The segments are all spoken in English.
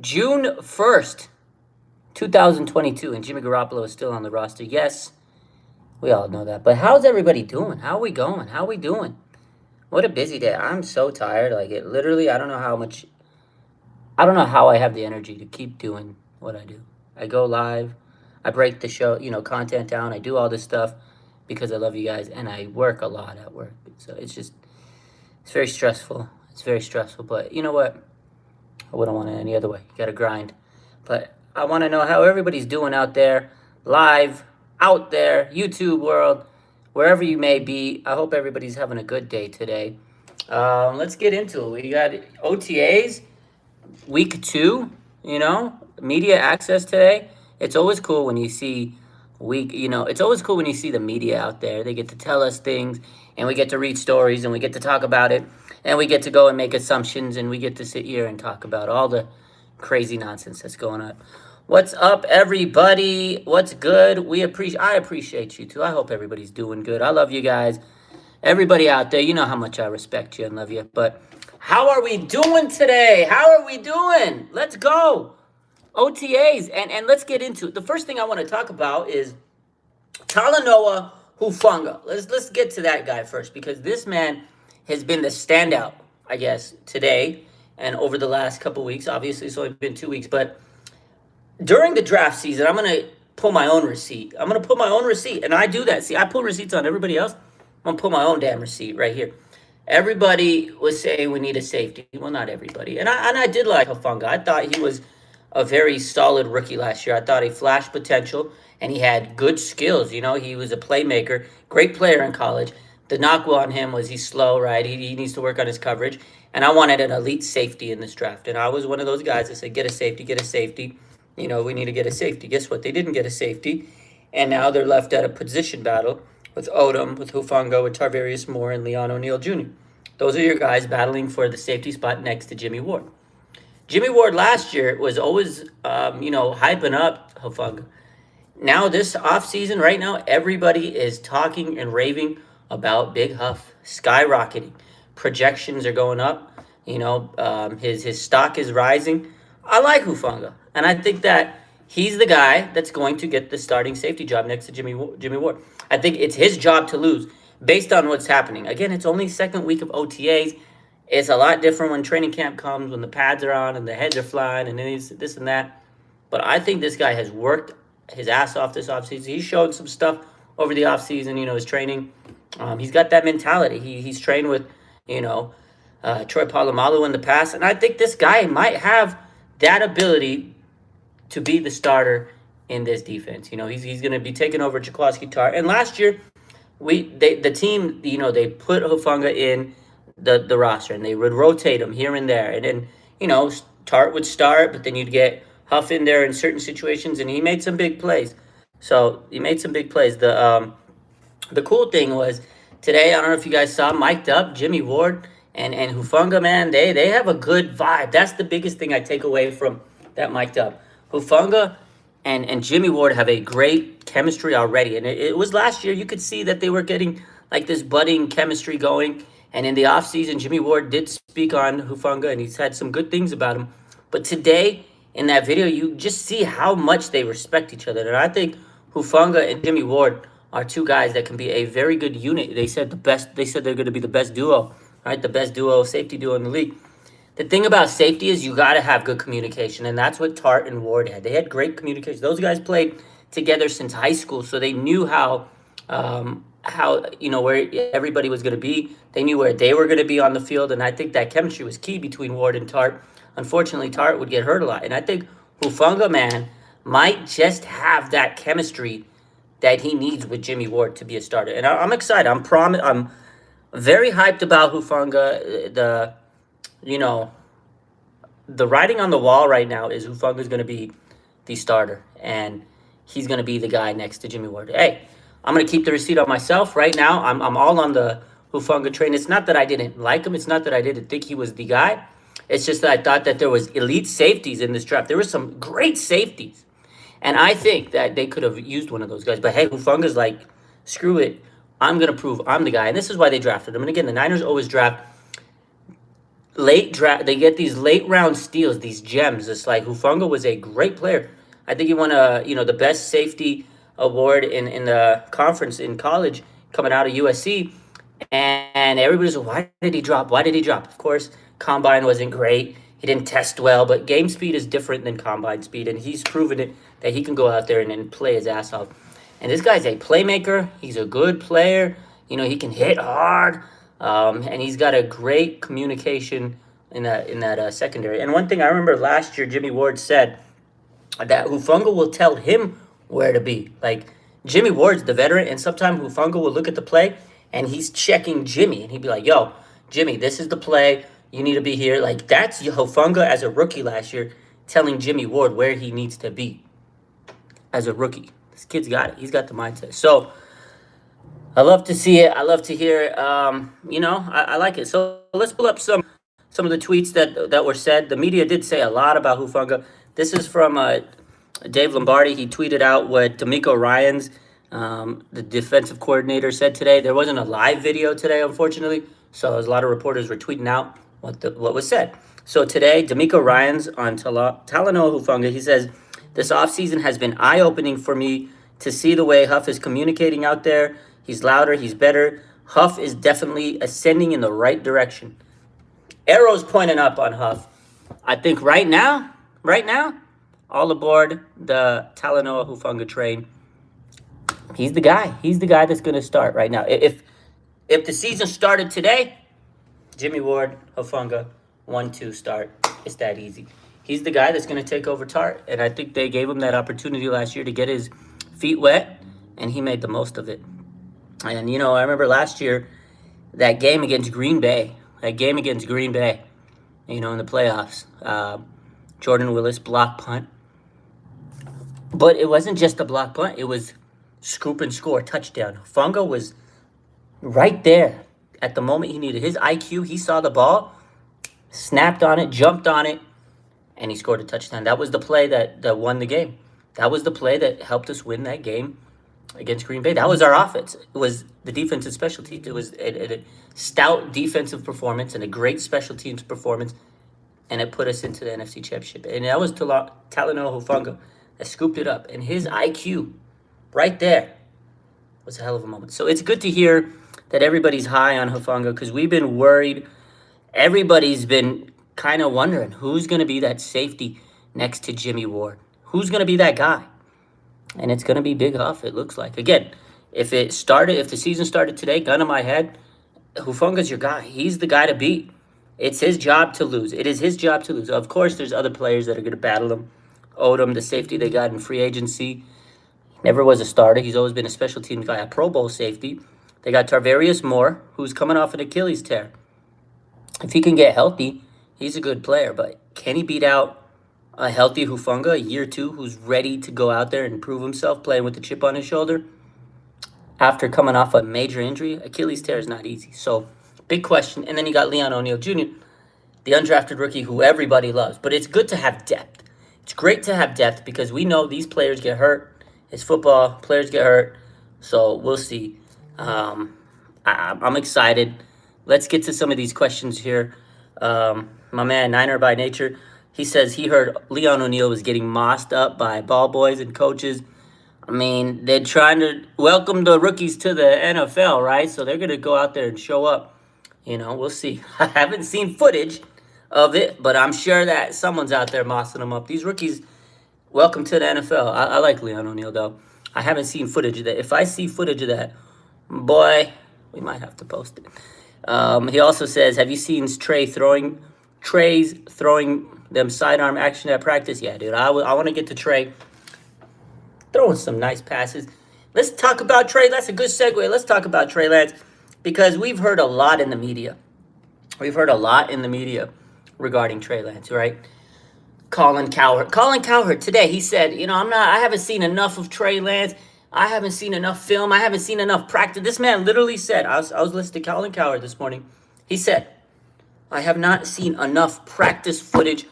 June 1st, 2022, and Jimmy Garoppolo is still on the roster. Yes, we all know that. But how's everybody doing? How are we going? How are we doing? What a busy day. I'm so tired. Like, it literally, I don't know how I have the energy to keep doing what I do. I go live, I break the show, content down, I do all this stuff because I love you guys, and I work a lot at work. So it's very stressful. It's very stressful. But you know what? I wouldn't want it any other way. You got to grind. But I want to know how everybody's doing out there, live, out there, YouTube world, wherever you may be. I hope everybody's having a good day today. Let's get into it. We got OTAs, week 2, media access today. It's always cool when you see it's always cool when you see the media out there. They get to tell us things, and we get to read stories, and we get to talk about it, and we get to go and make assumptions, and we get to sit here and talk about all the crazy nonsense that's going on. What's up, everybody? What's good? I appreciate you too. I hope everybody's doing good. I love you guys. Everybody out there, you know how much I respect you and love you. But how are we doing today? How are we doing? Let's go. OTAs, and let's get into it. The first thing I want to talk about is Talanoa Hufanga. Let's get to that guy first, because this man has been the standout, I guess, today and over the last couple weeks. Obviously, it's only been 2 weeks, but during the draft season, I'm gonna pull my own receipt. And I do that. See, I pull receipts on everybody else. I'm gonna pull my own damn receipt right here. Everybody was saying we need a safety. Well, not everybody, and I did like Hufanga. I thought he was a very solid rookie last year. I thought he flashed potential, and he had good skills. He was a playmaker, great player in college. The knock on him was he's slow, right? He needs to work on his coverage. And I wanted an elite safety in this draft. And I was one of those guys that said, get a safety, get a safety. We need to get a safety. Guess what? They didn't get a safety. And now they're left at a position battle with Odom, with Hufanga, with Tarvarius Moore, and Leon O'Neal Jr. Those are your guys battling for the safety spot next to Jimmy Ward. Jimmy Ward last year was always, hyping up Hufanga. Now this offseason, right now, everybody is talking and raving about Big Huff, skyrocketing. Projections are going up. His stock is rising. I like Hufanga, and I think that he's the guy that's going to get the starting safety job next to Jimmy Ward. I think it's his job to lose based on what's happening. Again, it's only second week of OTAs. It's a lot different when training camp comes, when the pads are on and the heads are flying and this and that. But I think this guy has worked his ass off this offseason. He showed some stuff over the offseason, his training. He's got that mentality. He's trained with, Troy Polamalu in the past. And I think this guy might have that ability to be the starter in this defense. He's going to be taking over Jaquiski Tartt. And last year, the team, they put Hufanga in the roster, and they would rotate him here and there. And then, Tartt would start, but then you'd get Huff in there in certain situations, and he made some big plays. So he made some big plays. The cool thing was today, I don't know if you guys saw, mic'd up Jimmy Ward and Hufanga, man, they have a good vibe. That's the biggest thing I take away from that mic'd up. Hufanga and Jimmy Ward have a great chemistry already. And it was last year, you could see that they were getting like this budding chemistry going. And in the offseason, Jimmy Ward did speak on Hufanga, and he's had some good things about him. But today, in that video, you just see how much they respect each other. And I think Hufanga and Jimmy Ward are two guys that can be a very good unit. They said they're going to be the best duo, right? The best safety duo in the league. The thing about safety is you got to have good communication, and that's what Tartt and Ward had. They had great communication. Those guys played together since high school, so they knew how where everybody was going to be. They knew where they were going to be on the field, and I think that chemistry was key between Ward and Tartt. Unfortunately, Tartt would get hurt a lot, and I think Hufanga, man, might just have that chemistry that he needs with Jimmy Ward to be a starter. And I'm excited. I'm very hyped about Hufanga. The writing on the wall right now is Hufanga is going to be the starter, and he's going to be the guy next to Jimmy Ward. Hey, I'm going to keep the receipt on myself right now. I'm all on the Hufanga train. It's not that I didn't like him. It's not that I didn't think he was the guy. It's just that I thought that there was elite safeties in this draft. There were some great safeties. And I think that they could have used one of those guys. But hey, Hufanga's like, screw it. I'm going to prove I'm the guy. And this is why they drafted him. And again, the Niners always draft late draft. They get these late round steals, these gems. It's like Hufanga was a great player. I think he won the best safety award in the conference in college coming out of USC. And everybody's like, why did he drop? Why did he drop? Of course, combine wasn't great. He didn't test well, but game speed is different than combine speed, and he's proven it that he can go out there and play his ass off. And this guy's a playmaker. He's a good player. He can hit hard, and he's got a great communication in that secondary. And one thing I remember last year, Jimmy Ward said that Hufanga will tell him where to be. Like, Jimmy Ward's the veteran, and sometimes Hufanga will look at the play, and he's checking Jimmy, and he'd be like, yo, Jimmy, this is the play. You need to be here. Like, that's Hufanga as a rookie last year telling Jimmy Ward where he needs to be as a rookie. This kid's got it. He's got the mindset. So, I love to see it. I love to hear it. I like it. So, let's pull up some of the tweets that were said. The media did say a lot about Hufanga. This is from Dave Lombardi. He tweeted out what D'Amico Ryans, the defensive coordinator, said today. There wasn't a live video today, unfortunately, so a lot of reporters were tweeting out what was said. So today, D'Amico Ryans on Talanoa Hufanga, he says, this offseason has been eye-opening for me to see the way Huff is communicating out there. He's louder, he's better. Huff is definitely ascending in the right direction. Arrows pointing up on Huff. I think right now, all aboard the Talanoa Hufanga train. He's the guy. He's the guy that's going to start right now. If the season started today, Jimmy Ward, Hufanga, 1-2 start. It's that easy. He's the guy that's going to take over Tart, and I think they gave him that opportunity last year to get his feet wet, and he made the most of it. And, I remember last year, that game against Green Bay, in the playoffs, Jordan Willis block punt. But it wasn't just a block punt. It was scoop and score, touchdown. Hufanga was right there at the moment he needed. His IQ, he saw the ball, snapped on it, jumped on it, and he scored a touchdown. That was the play that won the game. That was the play that helped us win that game against Green Bay. That was our offense. It was the defensive special teams. It was a stout defensive performance and a great special teams performance, and it put us into the NFC Championship. And that was Talanoa Hufanga that scooped it up. And his IQ right there was a hell of a moment. So it's good to hear that everybody's high on Hufanga because we've been worried. Everybody's been kind of wondering who's going to be that safety next to Jimmy Ward. Who's going to be that guy? And it's going to be Big Huff, it looks like. Again, if the season started today, gun to my head, Hufanga's your guy. He's the guy to beat. It's his job to lose. It is his job to lose. Of course, there's other players that are going to battle him. Odom, the safety they got in free agency, never was a starter. He's always been a special teams guy, a Pro Bowl safety. They got Tarvarius Moore, who's coming off an Achilles tear. If he can get healthy, he's a good player. But can he beat out a healthy Hufanga, year 2, who's ready to go out there and prove himself, playing with the chip on his shoulder? After coming off a major injury, Achilles tear is not easy. So, big question. And then you got Leon O'Neal Jr., the undrafted rookie who everybody loves. But it's good to have depth. It's great to have depth because we know these players get hurt. It's football. Players get hurt. So, we'll see. I'm excited. Let's get to some of these questions here. My man, Niner by Nature, he says he heard Leon O'Neal was getting mossed up by ball boys and coaches. I mean, they're trying to welcome the rookies to the NFL, right? So they're going to go out there and show up. We'll see. I haven't seen footage of it, but I'm sure that someone's out there mossing them up. These rookies, welcome to the NFL. I like Leon O'Neal, though. I haven't seen footage of that. If I see footage of that, boy, we might have to post it. He also says, have you seen Trey's throwing them sidearm action at practice? Yeah, dude, I want to get to Trey throwing some nice passes. Let's talk about Trey. That's a good segue. Let's talk about Trey Lance because we've heard a lot in the media. Regarding Trey Lance, right? Colin Cowherd today, he said, I haven't seen enough of Trey Lance. I haven't seen enough film. I haven't seen enough practice. This man literally said, I was listening to Colin Cowherd this morning. He said, I have not seen enough practice footage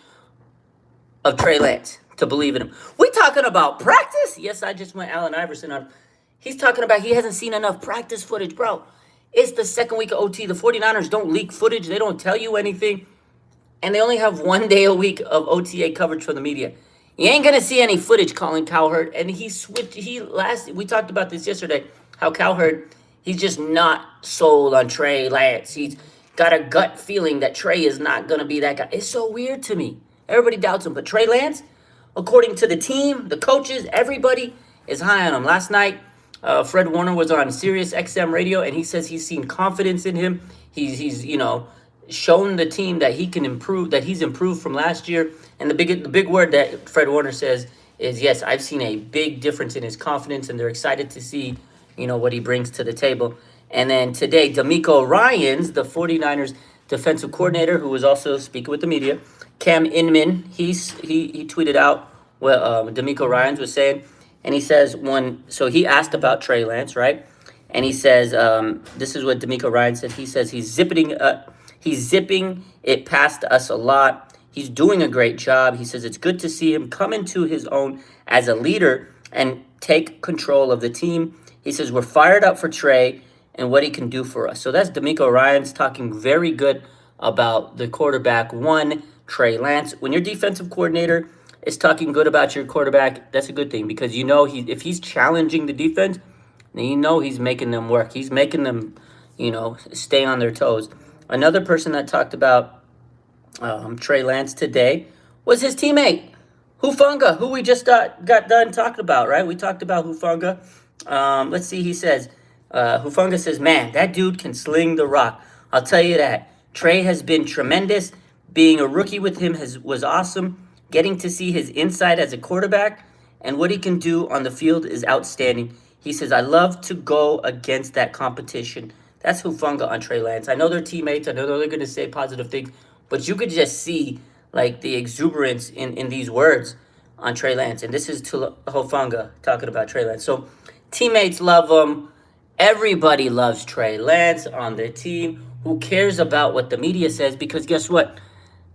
of Trey Lance to believe in him. We talking about practice? Yes, I just went Allen Iverson on. He's talking about he hasn't seen enough practice footage, bro. It's the second week of OT. The 49ers don't leak footage. They don't tell you anything. and they only have 1 day a week of OTA coverage from the media. You ain't gonna see any footage calling Cowherd, and he switched. We talked about this yesterday. How Cowherd, he's just not sold on Trey Lance. He's got a gut feeling that Trey is not gonna be that guy. It's so weird to me. Everybody doubts him, but Trey Lance, according to the team, the coaches, everybody is high on him. Last night, Fred Warner was on Sirius XM radio, and he says he's seen confidence in him. He's shown the team that he can improve, that he's improved from last year. And the big word that Fred Warner says is, yes, I've seen a big difference in his confidence, and they're excited to see, what he brings to the table. And then today, D'Amico Ryans, the 49ers defensive coordinator, who was also speaking with the media, Cam Inman, he tweeted out what D'Amico Ryans was saying, and he says so he asked about Trey Lance, right? And he says, this is what D'Amico Ryans said. He says he's zipping it past us a lot. He's doing a great job. He says it's good to see him come into his own as a leader and take control of the team. He says we're fired up for Trey and what he can do for us. So that's D'Amico Ryans talking very good about the quarterback one, Trey Lance. When your defensive coordinator is talking good about your quarterback, that's a good thing, because if he's challenging the defense, then he's making them work. He's making them, stay on their toes. Another person that talked about Trey Lance today was his teammate, Hufanga, who we just got done talking about, right? We talked about Hufanga. Let's see, he says, Hufanga says, man, that dude can sling the rock. I'll tell you that. Trey has been tremendous. Being a rookie with him was awesome. Getting to see his inside as a quarterback and what he can do on the field is outstanding. He says, I love to go against that competition. That's Hufanga on Trey Lance. I know they're teammates. I know they're going to say positive things, but you could just see the exuberance in these words on Trey Lance. And this is Hufanga talking about Trey Lance. So teammates love him. Everybody loves Trey Lance on their team. Who cares about what the media says? Because guess what?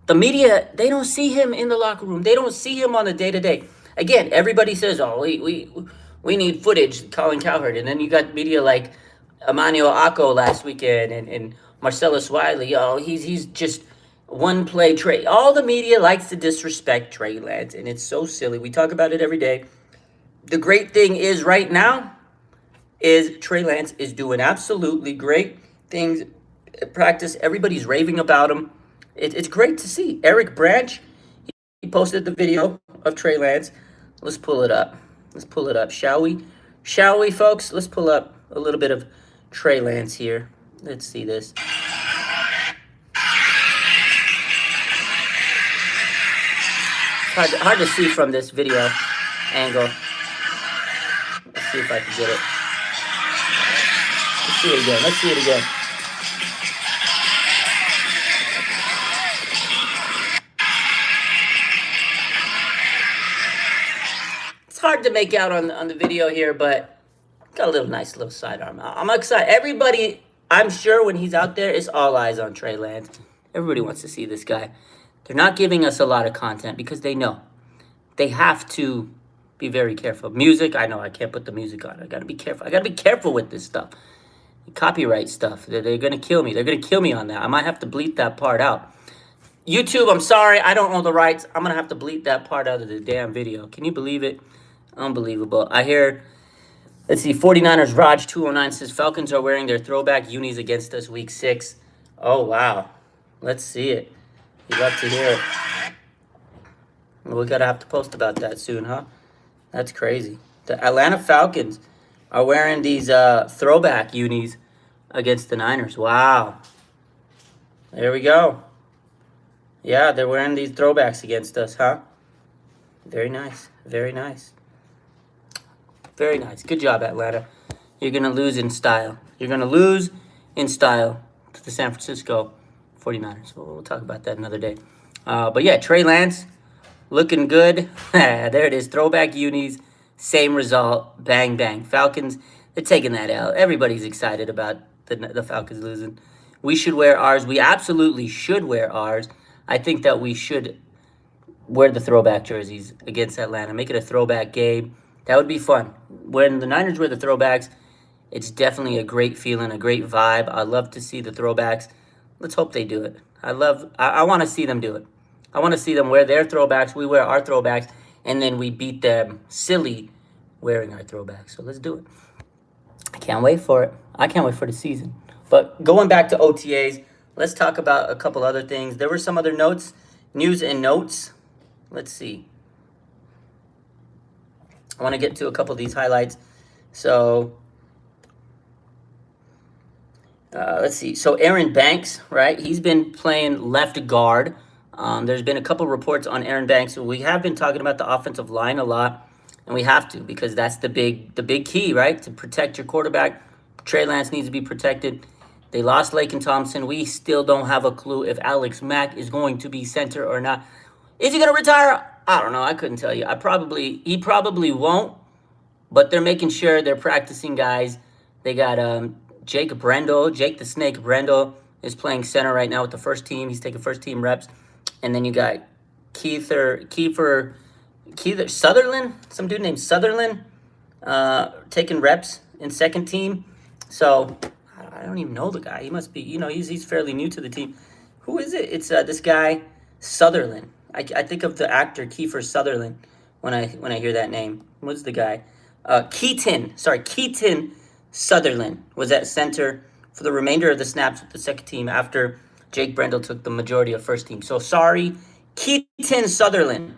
The media, they don't see him in the locker room. They don't see him on the day-to-day. Again, everybody says, oh, we need footage, Colin Cowherd. And then you got media like Emmanuel Akko last weekend and Marcellus Wiley. Oh, he's just one-play Trey. All the media likes to disrespect Trey Lance, and it's so silly. We talk about it every day. The great thing is right now is Trey Lance is doing absolutely great things at practice. Everybody's raving about him. It's great to see. Eric Branch, he posted the video of Trey Lance. Let's pull it up. Shall we? Shall we, folks? Let's pull up a little bit of Trey Lance here. Let's see this. Hard to see from this video angle. Let's see if I can get it. Let's see it again. It's hard to make out on the video here, but got a nice little sidearm. I'm excited. Everybody, I'm sure when he's out there, it's all eyes on Trey Lance. Everybody wants to see this guy. They're not giving us a lot of content because they know. They have to be very careful. Music, I know I can't put the music on. I got to be careful. I got to be careful with this stuff. Copyright stuff. They're going to kill me. They're going to kill me on that. I might have to bleep that part out. YouTube, I'm sorry. I don't own the rights. I'm going to have to bleep that part out of the damn video. Can you believe it? Unbelievable. I hear, let's see, 49ers Raj 209 says Falcons are wearing their throwback unis against us week 6. Oh, wow. Let's see it. You'd love to hear it. Well, we're going to have to post about that soon, huh? That's crazy. The Atlanta Falcons are wearing these throwback unis against the Niners. Wow. There we go. Yeah, they're wearing these throwbacks against us, huh? Very nice. Very nice. Very nice. Good job, Atlanta. You're going to lose in style. You're going to lose in style to the San Francisco 49ers. We'll talk about that another day. But yeah, Trey Lance looking good. There it is. Throwback unis. Same result. Bang, bang. Falcons, they're taking that out. Everybody's excited about the Falcons losing. We should wear ours. We absolutely should wear ours. I think that we should wear the throwback jerseys against Atlanta. Make it a throwback game. That would be fun. When the Niners wear the throwbacks, it's definitely a great feeling, a great vibe. I love to see the throwbacks. Let's hope they do it. I want to see them do it. I want to see them wear their throwbacks. We wear our throwbacks, and then we beat them silly wearing our throwbacks. So let's do it. I can't wait for it. I can't wait for the season. But going back to OTAs, let's talk about a couple other things. There were some other news and notes. Let's see. I want to get to a couple of these highlights. So, let's see. So Aaron Banks, right? He's been playing left guard. There's been a couple reports on Aaron Banks. We have been talking about the offensive line a lot, and we have to because that's the big key, right? To protect your quarterback. Trey Lance needs to be protected. They lost Laken Thompson. We still don't have a clue if Alex Mack is going to be center or not. Is he going to retire? I don't know. I couldn't tell you. He probably won't, but they're making sure they're practicing guys. They got Jake the Snake Brendel is playing center right now with the first team. He's taking first team reps. And then you got Kiefer Sutherland, some dude named Sutherland, taking reps in second team. So I don't even know the guy. He must be, he's fairly new to the team. Who is it? It's this guy Sutherland. I think of the actor Kiefer Sutherland when I hear that name. What's the guy? Keaton Sutherland was at center for the remainder of the snaps with the second team after Jake Brendel took the majority of first team. So sorry, Keaton Sutherland.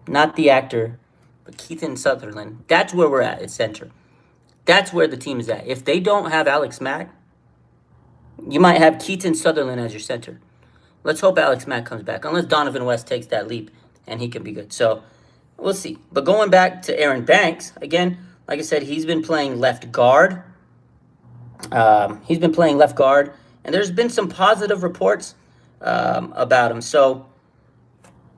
Not the actor, but Keaton Sutherland. That's where we're at center. That's where the team is at. If they don't have Alex Mack, you might have Keaton Sutherland as your center. Let's hope Alex Mack comes back, unless Donovan West takes that leap and he can be good. So we'll see. But going back to Aaron Banks, again, like I said, he's been playing left guard. And there's been some positive reports about him. So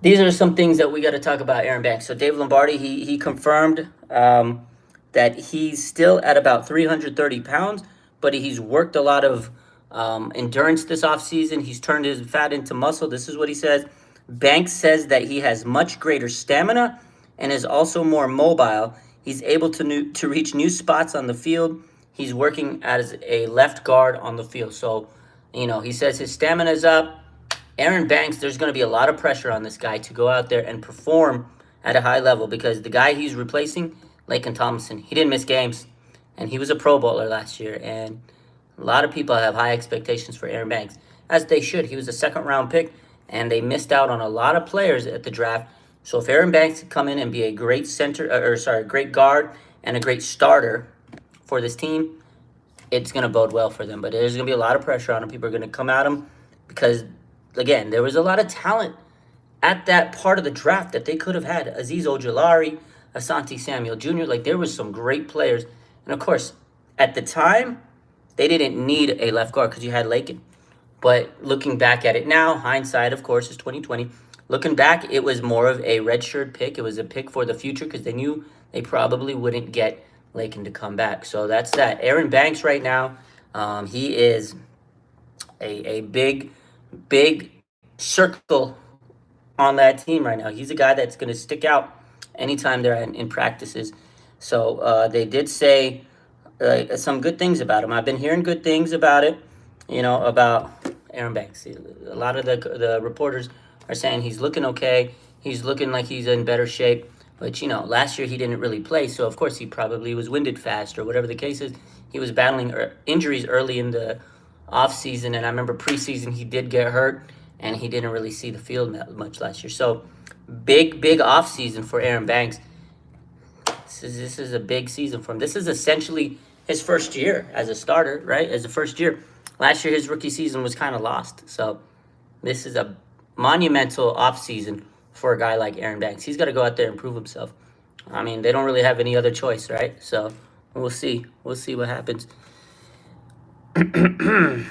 these are some things that we got to talk about Aaron Banks. So Dave Lombardi, he confirmed that he's still at about 330 pounds, but he's worked a lot of endurance this offseason. He's turned his fat into muscle. This is what he says. Banks says that he has much greater stamina and is also more mobile. He's able to reach new spots on the field. He's working as a left guard on the field. So, he says his stamina is up. Aaron Banks, there's going to be a lot of pressure on this guy to go out there and perform at a high level because the guy he's replacing, Laken Thompson, he didn't miss games, and he was a Pro Bowler last year, and a lot of people have high expectations for Aaron Banks, as they should. He was a second-round pick, and they missed out on a lot of players at the draft. So if Aaron Banks can come in and be a great great guard and a great starter for this team, it's going to bode well for them. But there's going to be a lot of pressure on him. People are going to come at him because, again, there was a lot of talent at that part of the draft that they could have had. Azeez Ojulari, Asante Samuel Jr., there was some great players. And, of course, at the time, they didn't need a left guard because you had Laken. But looking back at it now, hindsight, of course, is 2020. Looking back, it was more of a redshirt pick. It was a pick for the future because they knew they probably wouldn't get Laken to come back. So that's that. Aaron Banks right now, he is a big circle on that team right now. He's a guy that's going to stick out anytime they're in practices. So they did say some good things about him. I've been hearing good things about it, about Aaron Banks. A lot of the reporters are saying he's looking okay. He's looking like he's in better shape. But, last year he didn't really play, so of course he probably was winded fast or whatever the case is. He was battling injuries early in the offseason, and I remember preseason he did get hurt, and he didn't really see the field much last year. So, big offseason for Aaron Banks. This is a big season for him. This is essentially his first year as a starter, right? As a first year. Last year his rookie season was kind of lost. So, this is a monumental offseason for a guy like Aaron Banks. He's got to go out there and prove himself. I mean, they don't really have any other choice, right? So we'll see. We'll see what happens. My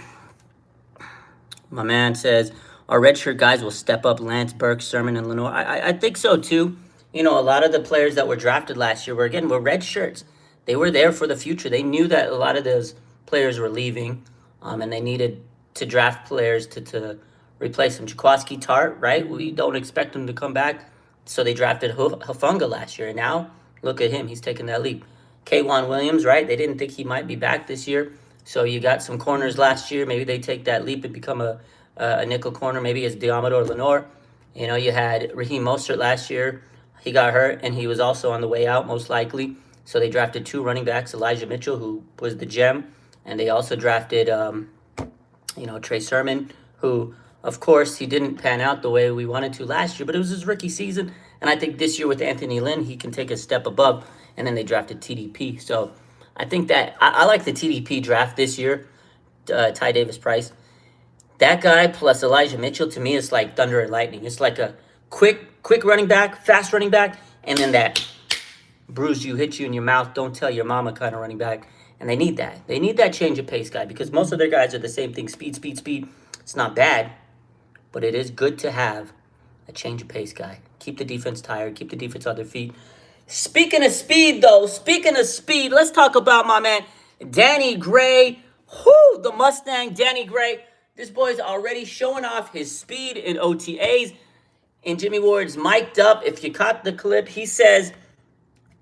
man says, our redshirt guys will step up. Lance, Burke, Sermon, and Lenore. I think so, too. A lot of the players that were drafted last year were red shirts. They were there for the future. They knew that a lot of those players were leaving, and they needed to draft players to replace him. Jaquaski Tart, right? We don't expect him to come back. So they drafted Hufanga last year. And now, look at him. He's taking that leap. K'Wan Williams, right? They didn't think he might be back this year. So you got some corners last year. Maybe they take that leap and become a a nickel corner, maybe as Diamador Lenore. You know, you had Raheem Mostert last year. He got hurt, and he was also on the way out, most likely. So they drafted 2 running backs, Elijah Mitchell, who was the gem, and they also drafted, Trey Sermon, who, of course, he didn't pan out the way we wanted to last year, but it was his rookie season. And I think this year with Anthony Lynn, he can take a step above. And then they drafted TDP. So I think that I like the TDP draft this year, Ty Davis Price. That guy plus Elijah Mitchell, to me, is like thunder and lightning. It's like a quick running back, fast running back, and then that bruise you, hit you in your mouth, don't tell your mama kind of running back. And they need that. They need that change of pace guy because most of their guys are the same thing. Speed, speed, speed. It's not bad, but it is good to have a change of pace guy. Keep the defense tired. Keep the defense on their feet. Speaking of speed, let's talk about my man, Danny Gray. Whoo, the Mustang, Danny Gray. This boy's already showing off his speed in OTAs. And Jimmy Ward's mic'd up. If you caught the clip, he says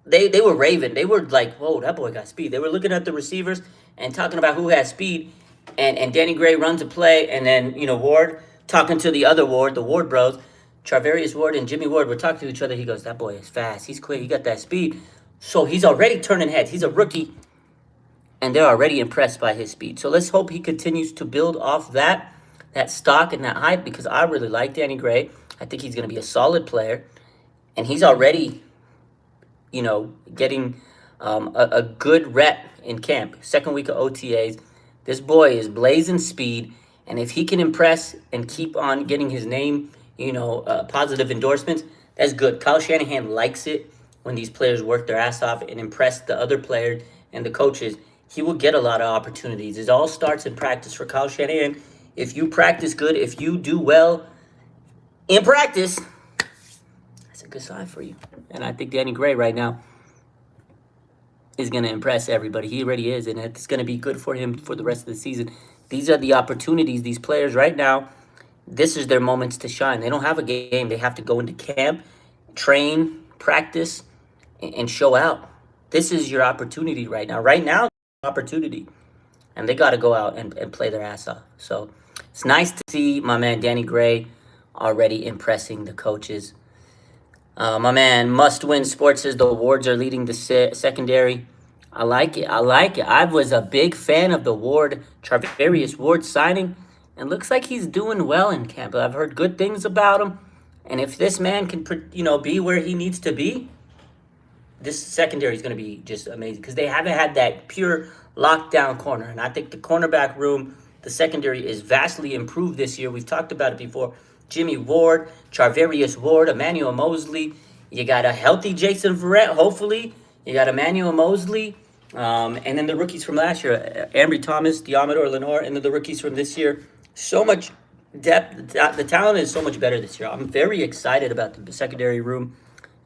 they were raving. They were like, whoa, that boy got speed. They were looking at the receivers and talking about who has speed. And Danny Gray runs a play. And then, Ward talking to the other Ward, the Ward bros. Charvarius Ward and Jimmy Ward were talking to each other. He goes, that boy is fast. He's quick. He got that speed. So he's already turning heads. He's a rookie. And they're already impressed by his speed. So let's hope he continues to build off that stock and that hype because I really like Danny Gray. I think he's going to be a solid player. And he's already, getting a good rep in camp. Second week of OTAs. This boy is blazing speed. And if he can impress and keep on getting his name, positive endorsements, that's good. Kyle Shanahan likes it when these players work their ass off and impress the other players and the coaches. He will get a lot of opportunities. It all starts in practice for Kyle Shanahan. If you practice good, if you do well in practice, that's a good sign for you. And I think Danny Gray right now is going to impress everybody. He already is, and it's going to be good for him for the rest of the season. These are the opportunities. These players right now, this is their moments to shine. They don't have a game. They have to go into camp, train, practice, and show out. This is your opportunity right now. Right now, opportunity. And they got to go out and play their ass off. So it's nice to see my man Danny Gray already impressing the coaches. My man Must Win Sports says the Wards are leading the secondary. I like it. I was a big fan of the Charvarius Ward signing. And looks like he's doing well in camp. I've heard good things about him. And if this man can, be where he needs to be, this secondary is going to be just amazing. Because they haven't had that pure lockdown corner. And I think the cornerback room, the secondary is vastly improved this year. We've talked about it before. Jimmy Ward, Charvarius Ward, Emmanuel Mosley. You got a healthy Jason Verrett, hopefully. You got Emmanuel Mosley. And then the rookies from last year, Ambry Thomas, Diamador Lenore, and then the rookies from this year. So much depth. The talent is so much better this year. I'm very excited about the secondary room.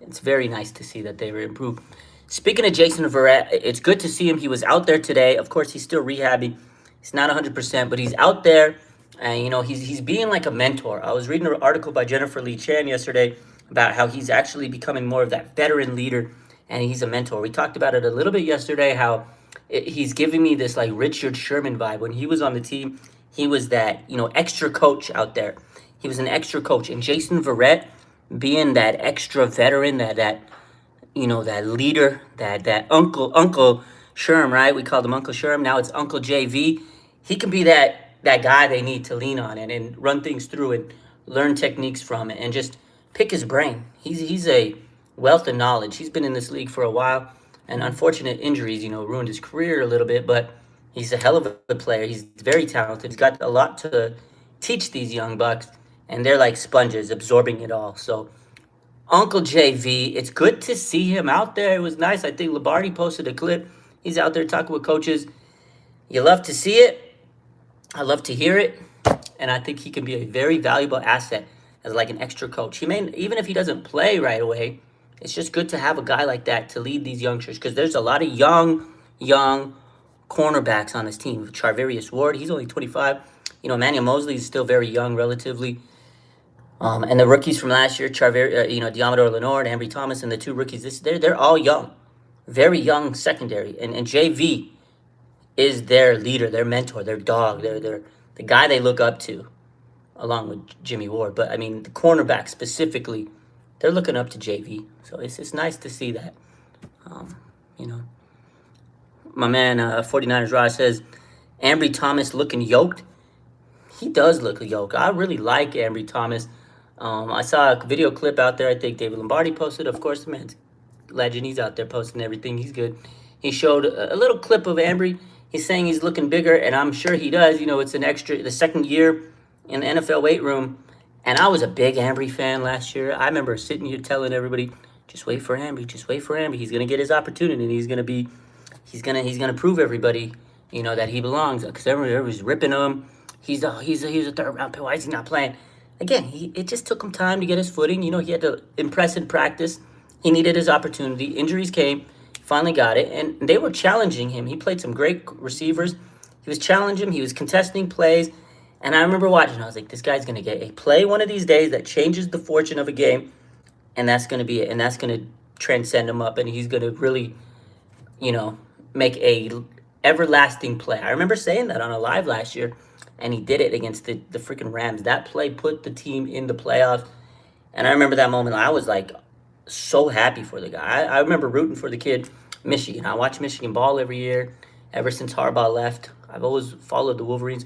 It's very nice to see that they were improved. Speaking of Jason Verrett, it's good to see him. He was out there today. Of course, he's still rehabbing. He's not 100%, but he's out there. And, he's being like a mentor. I was reading an article by Jennifer Lee Chan yesterday about how he's actually becoming more of that veteran leader, and he's a mentor. We talked about it a little bit yesterday, how he's giving me this like Richard Sherman vibe. When he was on the team, he was that, extra coach out there. He was an extra coach. And Jason Verrett being that extra veteran, that leader, that Uncle Sherm, right? We called him Uncle Sherm. Now it's Uncle JV. He can be that guy they need to lean on and run things through and learn techniques from it and just pick his brain. He's a wealth of knowledge. He's been in this league for a while. And unfortunate injuries, ruined his career a little bit, but he's a hell of a player. He's very talented. He's got a lot to teach these young bucks, and they're like sponges, absorbing it all. So, Uncle JV, it's good to see him out there. It was nice. I think Lombardi posted a clip. He's out there talking with coaches. You love to see it. I love to hear it. And I think he can be a very valuable asset as like an extra coach. He may, even if he doesn't play right away, it's just good to have a guy like that to lead these youngsters because there's a lot of young cornerbacks on his team. Charvarius Ward, he's only 25. Emmanuel Mosley is still very young relatively. And the rookies from last year, Diamador Lenore and Ambry Thomas, and the 2 rookies, they're all young. Very young secondary. And JV is their leader, their mentor, their dog, they're the guy they look up to. along with Jimmy Ward. But I mean, the cornerback specifically, they're looking up to JV. So it's nice to see that. You know, my man 49ers Raj says, Ambry Thomas looking yoked. He does look yoked. I really like Ambry Thomas. I saw a video clip out there. I think David Lombardi posted. Of course, the man's legend. He's out there posting everything. He's good. He showed a little clip of Ambry. He's saying he's looking bigger, and I'm sure he does. You know, it's the second year in the NFL weight room. And I was a big Ambry fan last year. I remember sitting here telling everybody, just wait for Ambry. Just wait for Ambry. He's gonna get his opportunity, and he's gonna prove everybody, you know, that he belongs. Because everybody's ripping him. He's a third round pick. Why is he not playing? Again, it just took him time to get his footing. You know, he had to impress in practice. He needed his opportunity. Injuries came. Finally got it. And they were challenging him. He played some great receivers. He was challenging him. He was contesting plays. And I remember watching. I was like, this guy's going to get a play one of these days that changes the fortune of a game. And that's going to be it. And that's going to transcend him up. And he's going to really, you know, make a everlasting play. I remember saying that on a live last year. And he did it against the freaking Rams. That play put the team in the playoffs. And I remember that moment. I was like so happy for the guy. I remember rooting for the kid, Michigan. I watch Michigan ball every year ever since Harbaugh left. I've always followed the Wolverines.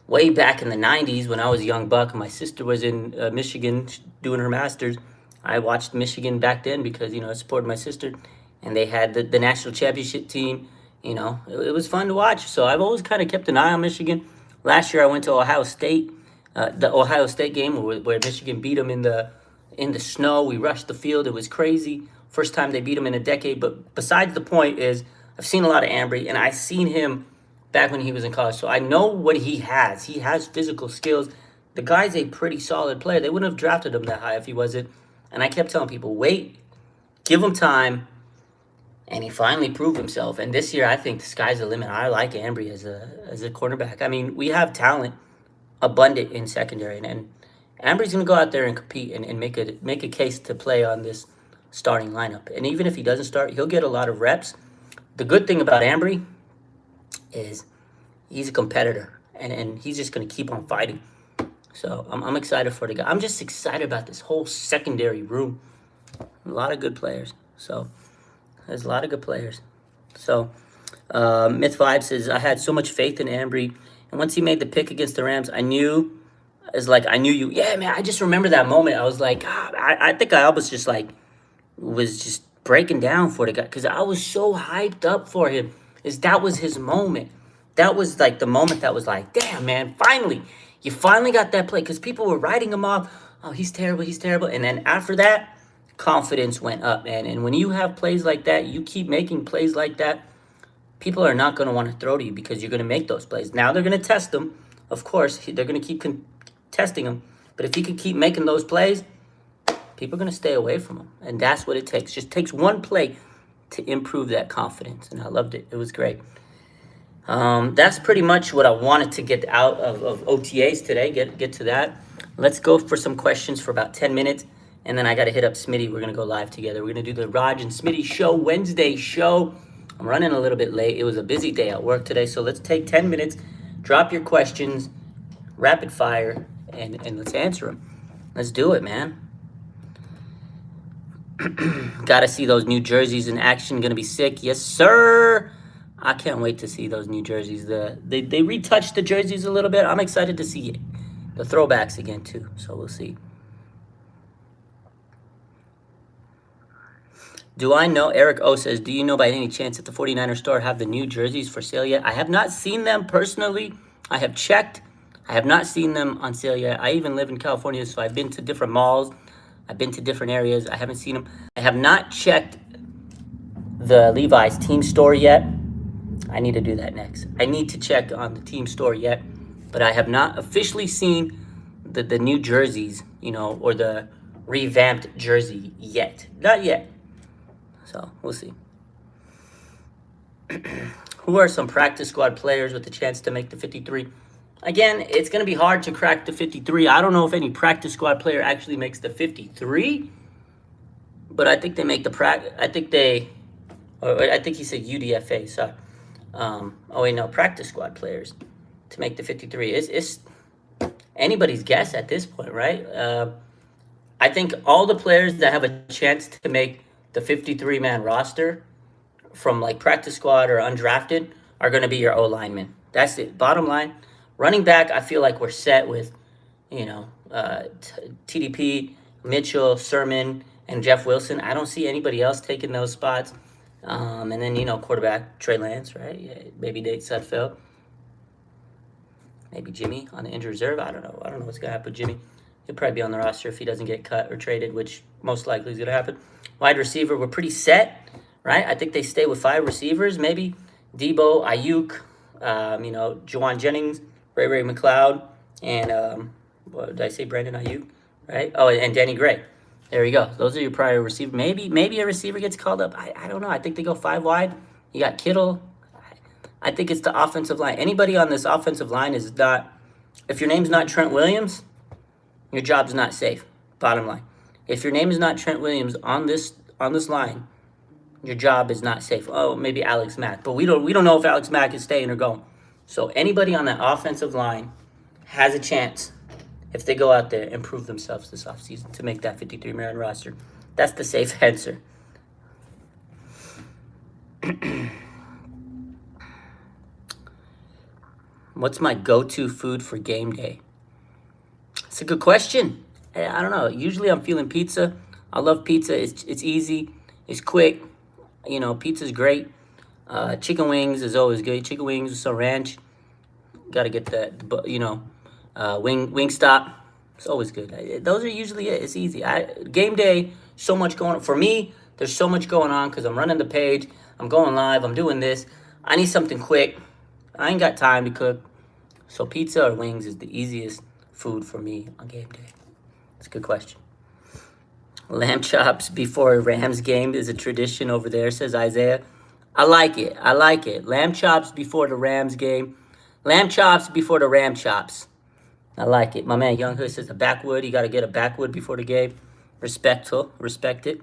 Way back in the 90s when I was a young buck, my sister was in Michigan doing her master's. I watched Michigan back then because, you know, I supported my sister. And they had the national championship team. You know, it was fun to watch. So I've always kind of kept an eye on Michigan. Last year I went to Ohio State, the Ohio State game where Michigan beat them in the snow. We rushed the field. It was crazy. First time they beat them in a decade. But besides the point is, I've seen a lot of Ambry, and I've seen him back when he was in college. So I know what he has. He has physical skills. The guy's a pretty solid player. They wouldn't have drafted him that high if he wasn't. And I kept telling people, wait, give him time. And he finally proved himself. And this year, I think the sky's the limit. I like Ambry as a cornerback. I mean, we have talent abundant in secondary. And Ambry's going to go out there and compete and make a case to play on this starting lineup. And even if he doesn't start, he'll get a lot of reps. The good thing about Ambry is he's a competitor. And he's just going to keep on fighting. So I'm excited for the guy. I'm just excited about this whole secondary room. A lot of good players. So there's a lot of good players. So Myth Vibe says, I had so much faith in Ambry. And once he made the pick against the Rams, I knew you. Yeah, man, I just remember that moment. I was like, I think I was just breaking down for the guy. Because I was so hyped up for him. That was his moment. That was like the moment that was like, damn, man, finally. You finally got that play. Because people were writing him off. Oh, he's terrible, he's terrible. And then after that, confidence went up, man. And when you have plays like that, you keep making plays like that, people are not going to want to throw to you because you're going to make those plays. Now they're going to test them. Of course, they're going to keep testing them. But if you can keep making those plays, people are going to stay away from them. And that's what it takes. Just takes one play to improve that confidence. And I loved it. It was great. That's pretty much what I wanted to get out of OTAs today. Get to that. Let's go for some questions for about 10 minutes. And then I got to hit up Smitty. We're going to go live together. We're going to do the Raj and Smitty show, Wednesday show. I'm running a little bit late. It was a busy day at work today. So let's take 10 minutes, drop your questions, rapid fire, and let's answer them. Let's do it, man. Got to see those new jerseys in action. Going to be sick. Yes, sir. I can't wait to see those new jerseys. They retouched the jerseys a little bit. I'm excited to see the throwbacks again, too. So we'll see. Do I know, Eric O says, do you know by any chance that the 49er store have the new jerseys for sale yet? I have not seen them personally. I have checked. I have not seen them on sale yet. I even live in California, so I've been to different malls. I've been to different areas. I haven't seen them. I have not checked the Levi's team store yet. I need to do that next. I need to check on the team store yet, but I have not officially seen the new jerseys, or the revamped jersey yet. Not yet. So we'll see. Who are some practice squad players with the chance to make the 53? Again, it's going to be hard to crack the 53. I don't know if any practice squad player actually makes the 53, but I think they make the I think he said UDFA. Sorry. Practice squad players to make the 53. anybody's guess at this point, right? I think all the players that have a chance to make the 53-man roster from like practice squad or undrafted are going to be your O linemen. That's it. Bottom line, running back, I feel like we're set with, TDP, Mitchell, Sermon, and Jeff Wilson. I don't see anybody else taking those spots. And then, quarterback, Trey Lance, right? Yeah, maybe Nate Sudfeld. Maybe Jimmy on the injured reserve. I don't know. I don't know what's going to happen with Jimmy. He'll probably be on the roster if he doesn't get cut or traded, which most likely is going to happen. Wide receiver, we're pretty set, right? I think they stay with 5 receivers, maybe. Debo, Ayuk, Juwan Jennings, Ray McLeod, and what did I say? Brandon Ayuk, right? Oh, and Danny Gray. There you go. Those are your prior receivers. Maybe a receiver gets called up. I don't know. I think they go 5 wide. You got Kittle. I think it's the offensive line. Anybody on this offensive line is not. If your name's not Trent Williams, your job's not safe. Bottom line. If your name is not Trent Williams on this line, your job is not safe. Oh, maybe Alex Mack, but we don't know if Alex Mack is staying or going. So anybody on that offensive line has a chance if they go out there and prove themselves this offseason to make that 53-man roster. That's the safe answer. What's my go-to food for game day? It's a good question. I don't know. Usually I'm feeling pizza. I love pizza. It's easy. It's quick. Pizza's great. Chicken wings is always good. Chicken wings with some ranch. Got to get that, Wingstop. It's always good. Those are usually it. It's easy. Game day, so much going on. For me, there's so much going on because I'm running the page. I'm going live. I'm doing this. I need something quick. I ain't got time to cook. So pizza or wings is the easiest food for me on game day. It's a good question. Lamb chops before a Rams game is a tradition over there, says Isaiah. I like it. Lamb chops before the Rams game. Lamb chops before the Ram chops. I like it. My man Young Hood says a backwood. You got to get a backwood before the game. Respect it.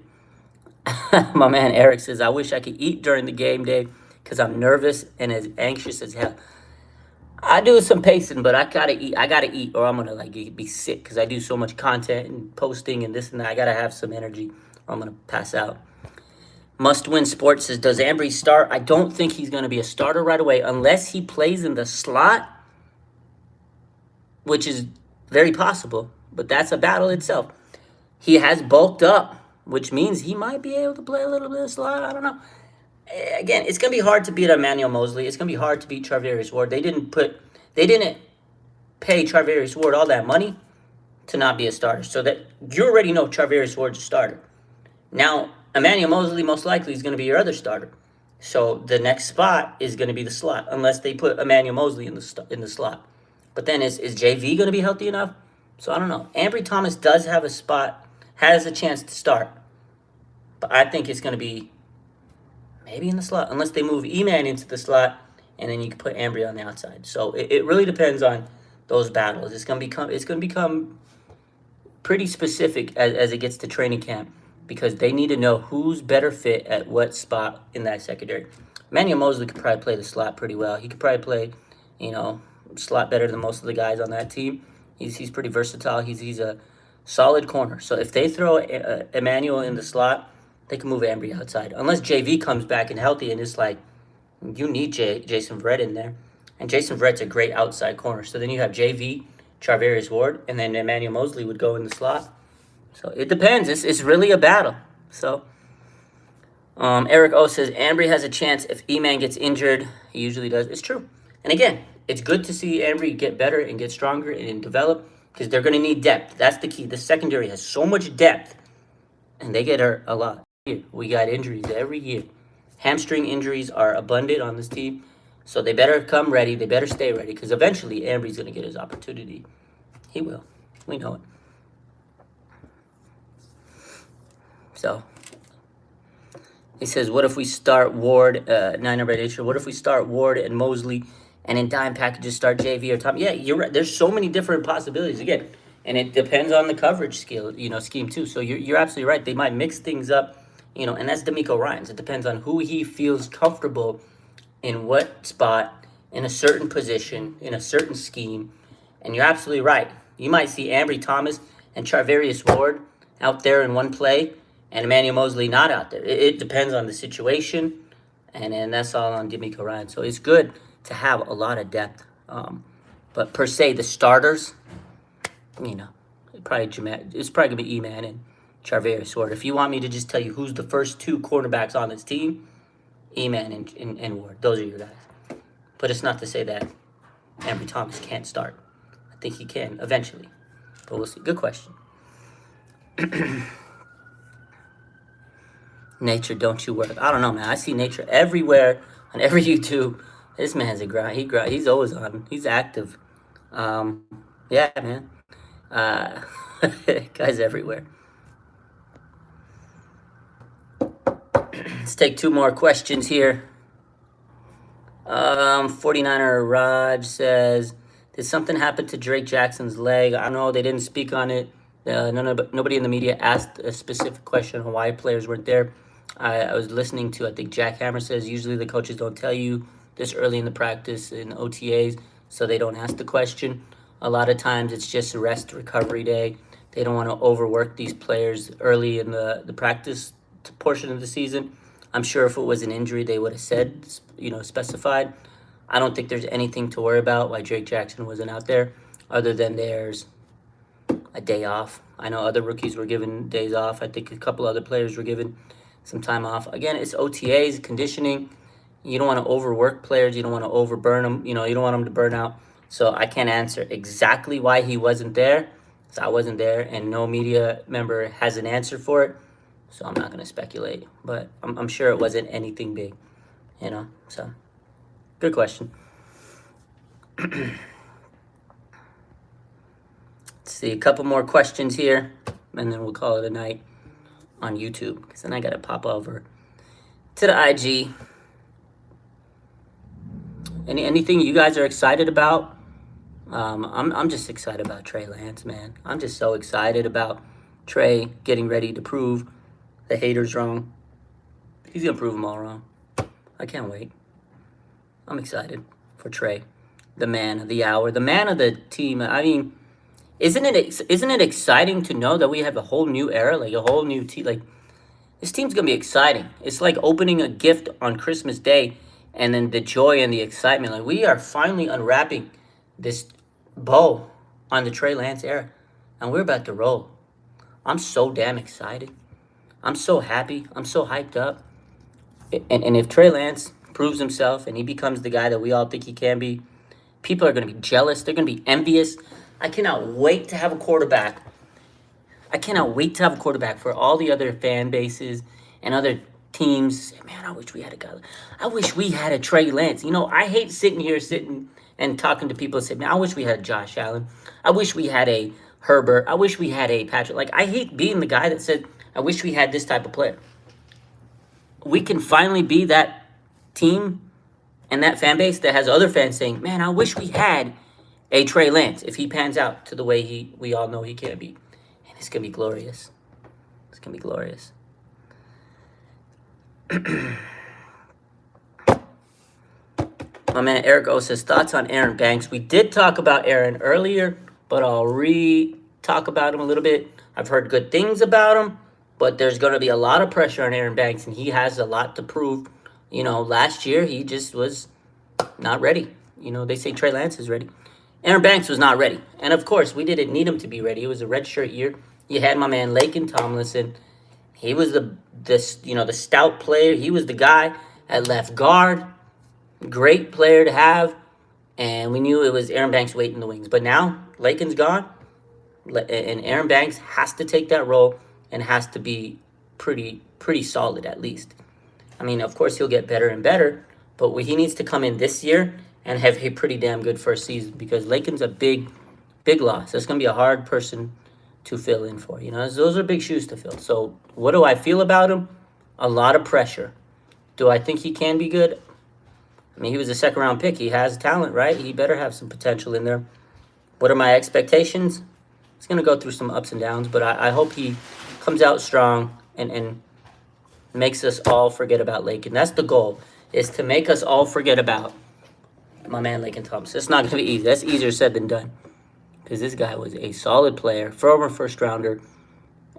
My man Eric says, I wish I could eat during the game day because I'm nervous and as anxious as hell. I do some pacing, but I gotta eat or I'm gonna be sick because I do so much content and posting and this and that. I gotta have some energy or I'm gonna pass out. Must Win Sports says, does Ambry start? I don't think he's gonna be a starter right away unless he plays in the slot, which is very possible, but that's a battle itself. He has bulked up, which means he might be able to play a little bit of slot. I don't know. Again, it's going to be hard to beat Emmanuel Mosley. It's going to be hard to beat Charvarius Ward. They didn't pay Charvarius Ward all that money to not be a starter. So that you already know Charvarius Ward's a starter. Now, Emmanuel Mosley most likely is going to be your other starter. So the next spot is going to be the slot, unless they put Emmanuel Mosley in the slot. But then is JV going to be healthy enough? So I don't know. Ambry Thomas does have a spot, has a chance to start. But I think it's going to be maybe in the slot, unless they move E-Man into the slot, and then you can put Ambry on the outside. So it really depends on those battles. It's going to become pretty specific as it gets to training camp because they need to know who's better fit at what spot in that secondary. Emmanuel Mosley could probably play the slot pretty well. He could probably play, slot better than most of the guys on that team. He's pretty versatile. He's a solid corner. So if they throw Emmanuel in the slot, they can move Ambry outside. Unless JV comes back and healthy and it's like, you need Jason Verrett in there. And Jason Verrett's a great outside corner. So then you have JV, Charvarius Ward, and then Emmanuel Mosley would go in the slot. So it depends. It's really a battle. So Eric O says, Ambry has a chance if E-Man gets injured. He usually does. It's true. And again, it's good to see Ambry get better and get stronger and develop because they're going to need depth. That's the key. The secondary has so much depth, and they get hurt a lot. We got injuries every year. Hamstring injuries are abundant on this team, so they better come ready. They better stay ready because eventually Ambry's going to get his opportunity. He will. We know it. So he says, what if we start Ward, what if we start Ward and Mosley and in dime packages start JV or Tom? Yeah, you're right. There's so many different possibilities again, and it depends on the coverage scheme too. So you're absolutely right. They might mix things up. And that's D'Amico Ryans. It depends on who he feels comfortable in what spot, in a certain position, in a certain scheme, And you're absolutely right. You might see Ambry Thomas and Charvarius Ward out there in one play, and Emmanuel Mosley not out there. It depends on the situation, and that's all on D'Amico Ryan. So it's good to have a lot of depth. But per se, the starters, you know, it's probably going to be E-Man and Charvarius Ward. If you want me to just tell you who's the first 2 cornerbacks on this team, E-Man and Ward. Those are your guys. But it's not to say that Ambry Thomas can't start. I think he can eventually. But we'll see. Good question. Nature, don't you work. I don't know, man. I see Nature everywhere on every YouTube. This man's a grind. He's always on. He's active. Yeah, man. Guys everywhere. Let's take 2 more questions here. 49er Raj says, did something happen to Drake Jackson's leg? I don't know. They didn't speak on it. Nobody in the media asked a specific question on why players weren't there. I was listening to, I think Jack Hammer says, usually the coaches don't tell you this early in the practice in OTAs, so they don't ask the question. A lot of times it's just a rest recovery day. They don't want to overwork these players early in the practice portion of the season. I'm sure if it was an injury, they would have said, specified. I don't think there's anything to worry about why Drake Jackson wasn't out there, other than there's a day off. I know other rookies were given days off. I think a couple other players were given some time off. Again, it's OTAs, conditioning. You don't want to overwork players. You don't want to overburn them. You don't want them to burn out. So I can't answer exactly why he wasn't there. So I wasn't there, and no media member has an answer for it. So I'm not going to speculate. But I'm sure it wasn't anything big, So good question. Let's see, a couple more questions here, and then we'll call it a night on YouTube, because then I got to pop over to the IG. Anything you guys are excited about? I'm just excited about Trey Lance, man. I'm just so excited about Trey getting ready to prove the haters wrong. He's going to prove them all wrong. I can't wait. I'm excited for Trey, the man of the hour, the man of the team. I mean, isn't it exciting to know that we have a whole new era, like a whole new team? Like, this team's going to be exciting. It's like opening a gift on Christmas Day, and then the joy and the excitement. Like, we are finally unwrapping this bow on the Trey Lance era, and we're about to roll. I'm so damn excited. I'm so happy. I'm so hyped up. And if Trey Lance proves himself and he becomes the guy that we all think he can be, people are going to be jealous. They're going to be envious. I cannot wait to have a quarterback. I cannot wait to have a quarterback for all the other fan bases and other teams. Man, I wish we had a guy. I wish we had a Trey Lance. I hate sitting and talking to people and say, man, I wish we had Josh Allen. I wish we had a Herbert. I wish we had a Patrick. Like, I hate being the guy that said, I wish we had this type of player. We can finally be that team and that fan base that has other fans saying, man, I wish we had a Trey Lance if he pans out to the way we all know he can be. And it's going to be glorious. It's going to be glorious. My man Eric O says, thoughts on Aaron Banks. We did talk about Aaron earlier, but I'll re-talk about him a little bit. I've heard good things about him, but there's going to be a lot of pressure on Aaron Banks, and he has a lot to prove. Last year he just was not ready. They say Trey Lance is ready. Aaron Banks was not ready. And, of course, we didn't need him to be ready. It was a redshirt year. You had my man Laken Tomlinson. He was the stout player. He was the guy at left guard. Great player to have. And we knew it was Aaron Banks waiting in the wings. But now Laken's gone, and Aaron Banks has to take that role and has to be pretty solid at least. I mean, of course, he'll get better and better, but he needs to come in this year and have a pretty damn good first season, because Laken's a big loss. That's going to be a hard person to fill in for. Those are big shoes to fill. So what do I feel about him? A lot of pressure. Do I think he can be good? I mean, he was a second-round pick. He has talent, right? He better have some potential in there. What are my expectations? He's going to go through some ups and downs, but I hope he comes out strong and makes us all forget about Laken. That's the goal, is to make us all forget about my man Laken Thompson. It's not going to be easy. That's easier said than done. because this guy was a solid player, former first rounder,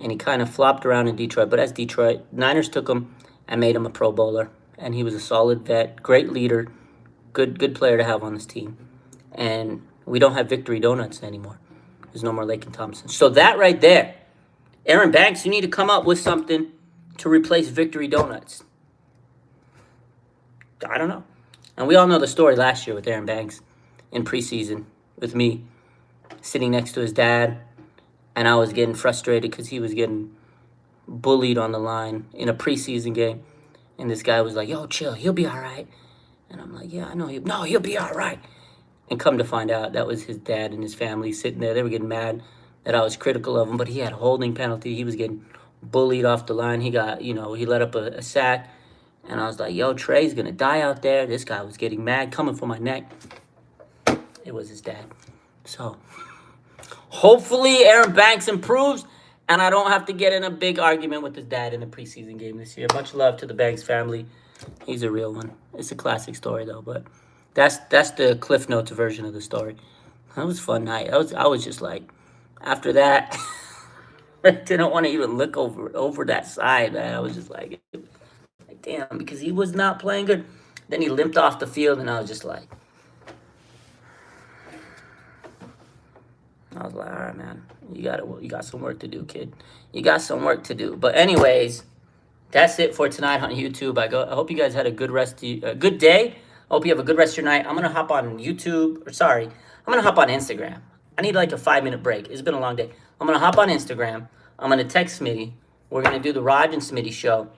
and he kind of flopped around in Detroit. But as Detroit, Niners took him and made him a Pro Bowler, and he was a solid vet, great leader, good player to have on this team. And we don't have Victory Donuts anymore. There's no more Lake and Thompson. So that right there, Aaron Banks, you need to come up with something to replace Victory Donuts. I don't know. And we all know the story last year with Aaron Banks in preseason with me sitting next to his dad, and I was getting frustrated because he was getting bullied on the line in a preseason game. And this guy was like, yo, chill, he'll be all right. And I'm like, yeah, I know. He'll be all right. And come to find out, that was his dad and his family sitting there. They were getting mad that I was critical of him, but he had a holding penalty. He was getting bullied off the line. He got, he let up a sack. And I was like, yo, Trey's going to die out there. This guy was getting mad, coming for my neck. It was his dad. So, hopefully Aaron Banks improves, and I don't have to get in a big argument with his dad in the preseason game this year. Much love to the Banks family. He's a real one. It's a classic story, though, but that's the Cliff Notes version of the story. That was a fun night. I was just like, after that, I didn't want to even look over that side, man. I was just like, damn, because he was not playing good. Then he limped off the field, and I was just like, all right, man, you got some work to do, kid. You got some work to do. But anyways, that's it for tonight on YouTube. I hope you guys had a good day. I hope you have a good rest of your night. I'm gonna hop on YouTube. I'm gonna hop on Instagram. I need like a 5-minute break. It's been a long day. I'm gonna hop on Instagram. I'm gonna text Smitty. We're gonna do the Raj and Smitty show.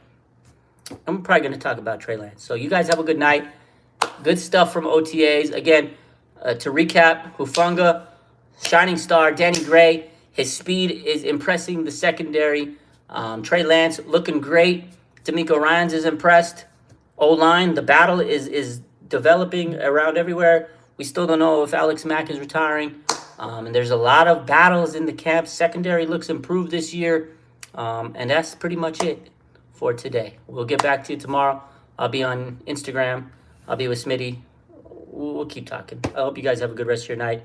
I'm probably gonna talk about Trey Lance. So you guys have a good night. Good stuff from OTAs. Again, to recap, Hufanga, shining star, Danny Gray. His speed is impressing the secondary. Trey Lance looking great. D'Amico Ryans is impressed. O-line, the battle is developing around everywhere. We still don't know if Alex Mack is retiring. And there's a lot of battles in the camp. Secondary looks improved this year. And that's pretty much it for today. We'll get back to you tomorrow. I'll be on Instagram. I'll be with Smitty. We'll keep talking. I hope you guys have a good rest of your night.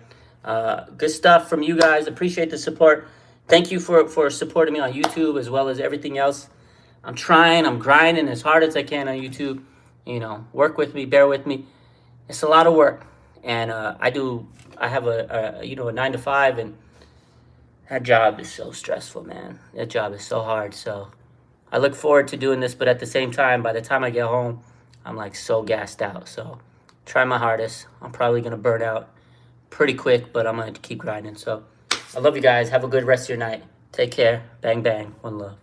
Good stuff from you guys. Appreciate the support. Thank you for supporting me on YouTube as well as everything else. I'm grinding as hard as I can on YouTube. Work with me, bear with me. It's a lot of work. And I have a 9 to 5, and that job is so stressful, man. That job is so hard. So I look forward to doing this, but at the same time, by the time I get home, I'm like so gassed out. So try my hardest. I'm probably going to burn out pretty quick, but I'm going to keep grinding. So I love you guys. Have a good rest of your night. Take care. Bang, bang. One love.